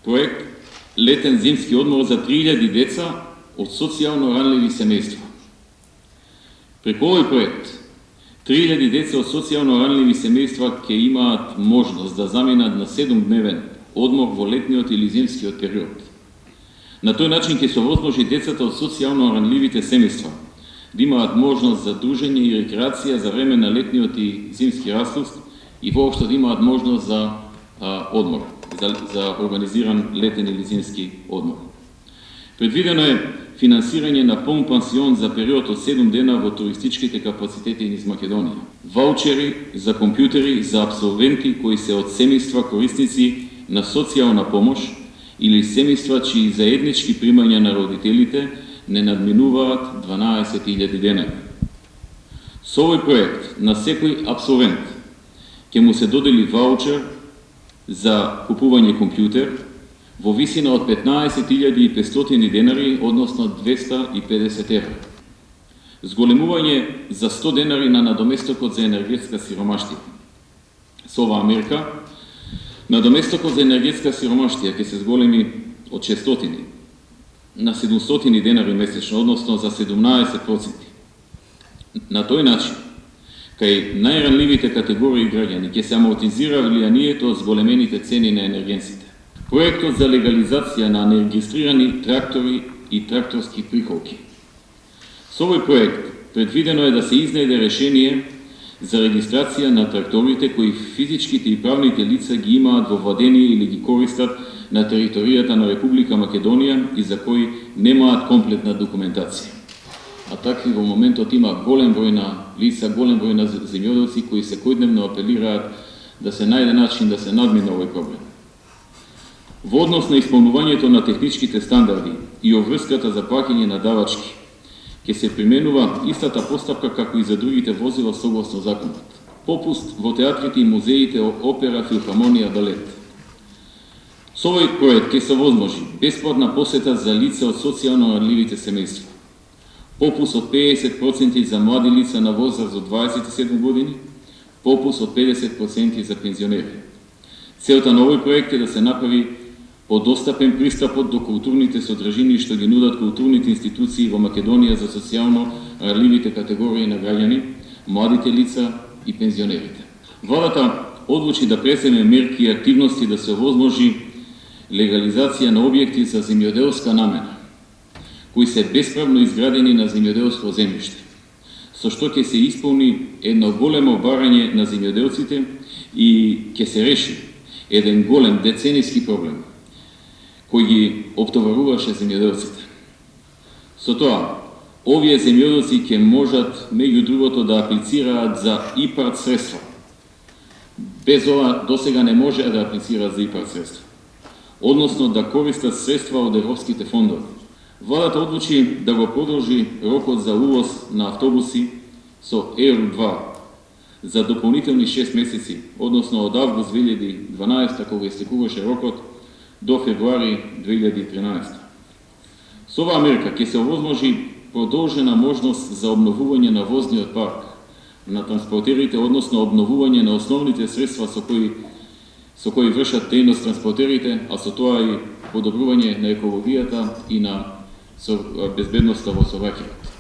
проект летен зимски одмор за 3000 деца од социјално ранливи семејства. Преку овој проект 3000 деца од социјално ранливи семејства ќе имаат можност да заминат на 7-дневен одмор во летниот или зимскиот период. На тој начин ќе се овозможи децата од социјално ранливите семејства да имаат можност за дружење и рекреација за време на летниот и зимски распуст и воопшто да имаат можност за одмор, за организиран летен или зимски одмор. Предвидено е финансирање на полн пансион за период од 7 дена во туристичките капацитети низ Македонија. Ваучери за компјутери за абсолвенти кои се од семејства корисници на социјална помош или семејства чии заеднички примања на родителите не надминуваат 12.000 денари. Со овој проект на секој абсолвент ќе му се додели ваучер за купување компјутер во висина од 15.500 денари, односно 250 евра. Зголемување за 100 денари на надоместокот за енергетска сиромаштија. Со оваа мерка, надоместокот за енергетска сиромаштија ќе се зголеми од 600 на 700 денари месечно, односно за 17%. На тој начин, кај најранливите категории граѓани ќе се амортизира влијанието од зголемените цени на енергенците. Проектот за легализација на нерегистрирани трактори и тракторски прихолки. Со овој проект предвидено е да се изнајде решение за регистрација на тракторите кои физичките и правните лица ги имаат во владение или ги користат на територијата на Република Македонија и за кои немаат комплетна документација. А такви во моментот има голем број на лица, голем број на земјоделци кои секојдневно апелираат да се најде начин да се надмине овој проблем. Во однос на исполнувањето на техничките стандарди и обврската за плаќање на давачки, ќе се применува истата постапка како и за другите возила согласно законот. Попуст во театрите и музеите, опера, филхармонија, балет. Со овој проект ќе се овозможи бесплатна посета за лица од социјално ранливите семејства. Попуст од 50% за млади лица на возраст од 27 години, попуст од 50% за пензионери. Целта на овој проект е да се направи подостапен пристапот до културните содржини што ги нудат културните институции во Македонија за социјално ранливите категории на граѓани, младите лица и пензионерите. Владата одлучи да преземе мерки и активности да се овозможи легализација на објекти за земјоделска намена, кои се бесправно изградени на земјоделско земјиште, со што ќе се исполни едно големо барање на земјоделците и ќе се реши еден голем деценијски проблем кој ги оптоваруваше земјоделците. Со тоа, овие земјоделци ќе можат, меѓу другото, да аплицираат за ИПАРД средства. Без ова, досега не може да аплицираат за ИПАРД средства. Односно, да користат средства од европските фондови. Владата одлучи да го продолжи рокот за увоз на автобуси со Евро 2 за дополнителни 6 месеци, односно од август 2012, кога истекуваше рокот, до февруари 2013. Со оваа мерка ќе се овозможи продолжена можност за обновување на возниот парк на транспортерите, односно обновување на основните средства со кои вршат дејност транспортерите, а со тоа и подобрување на екологијата и на безбедноста во сообраќајот.